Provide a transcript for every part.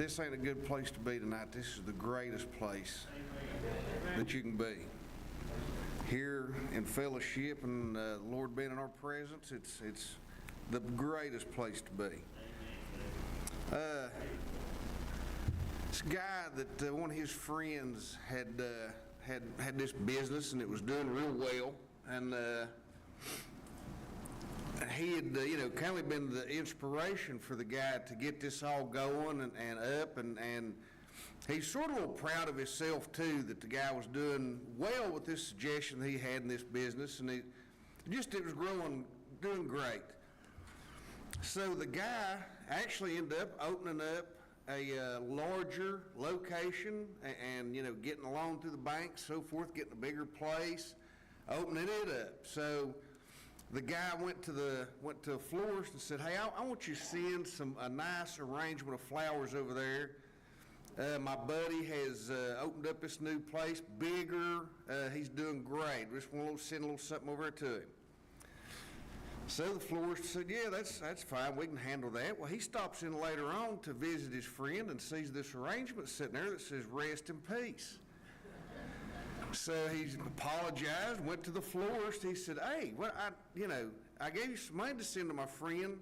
This ain't a good place to be tonight. This is the greatest place that you can be. Here in fellowship and the Lord being in our presence, it's the greatest place to be. This guy that one of his friends had this business and it was doing real well, and he had kind of been the inspiration for the guy to get this all going and up, and he's sort of a little proud of himself too that the guy was doing well with this suggestion that he had in this business, and it was doing great. So the guy actually ended up opening up a larger location and getting a loan through the bank, so forth, getting a bigger place, opening it up. So the guy went to a florist and said, "Hey, I want you to send a nice arrangement of flowers over there. My buddy has opened up this new place, bigger. He's doing great. Just want to send a little something over there to him." So the florist said, "Yeah, that's fine. We can handle that." Well, he stops in later on to visit his friend and sees this arrangement sitting there that says "Rest in Peace." So he apologized, went to the florist. He said, "Hey, well, I gave you some money to send to my friend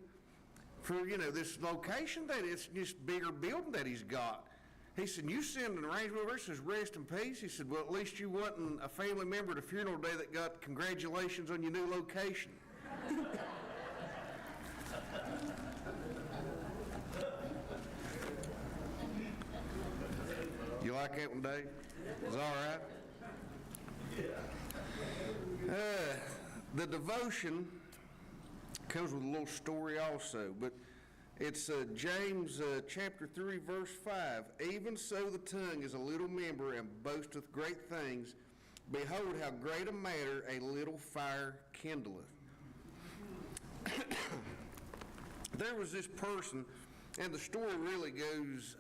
for this location that it's just bigger building that he's got." He said, "You send an arrangement over that says "Rest in Peace." He said, "Well, at least you wasn't a family member at a funeral day that got congratulations on your new location." You like that one, Dave? It's all right. The devotion comes with a little story also, but it's James chapter 3, verse 5. "Even so the tongue is a little member and boasteth great things. Behold, how great a matter a little fire kindleth." There was this person, and the story really goes,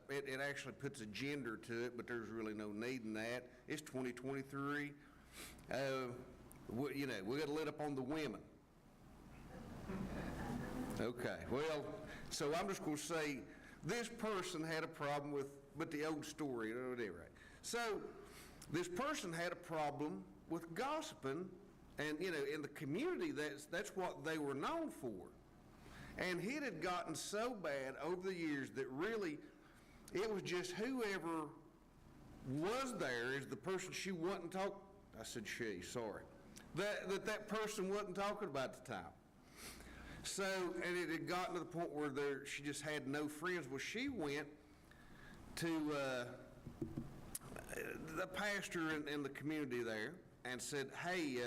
it actually puts a gender to it, but there's really no need in that. It's 2023. We got to let up on the women. Okay, well, so I'm just going to say this person had a problem with the old story, right? So this person had a problem with gossiping, and in the community, that's what they were known for. And it had gotten so bad over the years that really it was just whoever was there is the person she wasn't talking. I said she, sorry. That person wasn't talking about at the time. So, and it had gotten to the point where she just had no friends. Well, she went to the pastor in the community there and said, "Hey,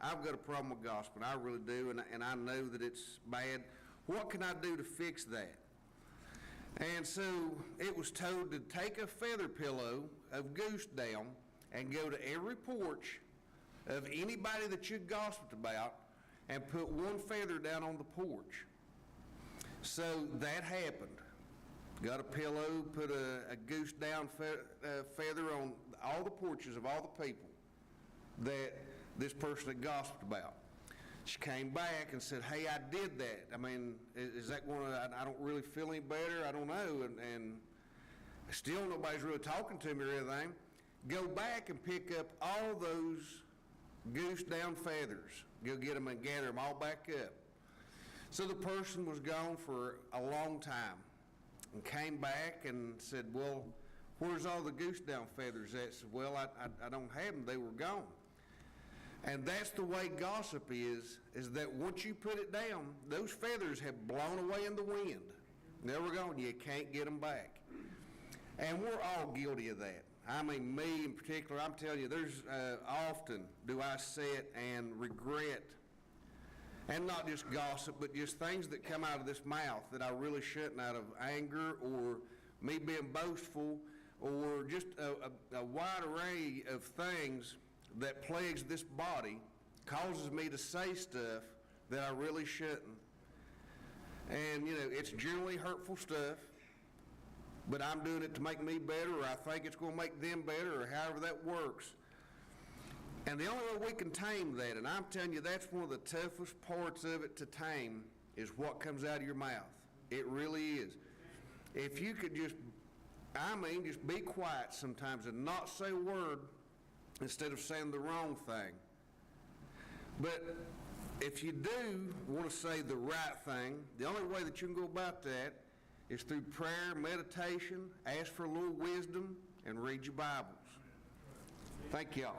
I've got a problem with gossiping. I really do, and I know that it's bad. What can I do to fix that?" And so it was told to take a feather pillow of goose down and go to every porch of anybody that you gossiped about and put one feather down on the porch. So that happened. Got a pillow, put a goose down feather on all the porches of all the people that this person had gossiped about. She came back and said, "Hey, I did that. I mean, is that going to, I don't really feel any better. I don't know. And still nobody's really talking to me or anything. Go back and pick up all those goose down feathers. Go get them and gather them all back up." So the person was gone for a long time and came back and said, "Well, where's all the goose down feathers at?" I said, "Well, I don't have them. They were gone." And that's the way gossip is that once you put it down, those feathers have blown away in the wind. Never gone. You can't get them back. And we're all guilty of that. I mean, me in particular, I'm telling you, there's often do I sit and regret, and not just gossip, but just things that come out of this mouth that I really shouldn't, out of anger or me being boastful or just a wide array of things that plagues this body, causes me to say stuff that I really shouldn't. And it's generally hurtful stuff, but I'm doing it to make me better, or I think it's going to make them better, or however that works. And the only way we can tame that, and I'm telling you that's one of the toughest parts of it to tame, is what comes out of your mouth. It really is. if you could just be quiet sometimes and not say a word instead of saying the wrong thing. But if you do want to say the right thing, the only way that you can go about that is through prayer, meditation, ask for a little wisdom, and read your Bibles. Thank y'all.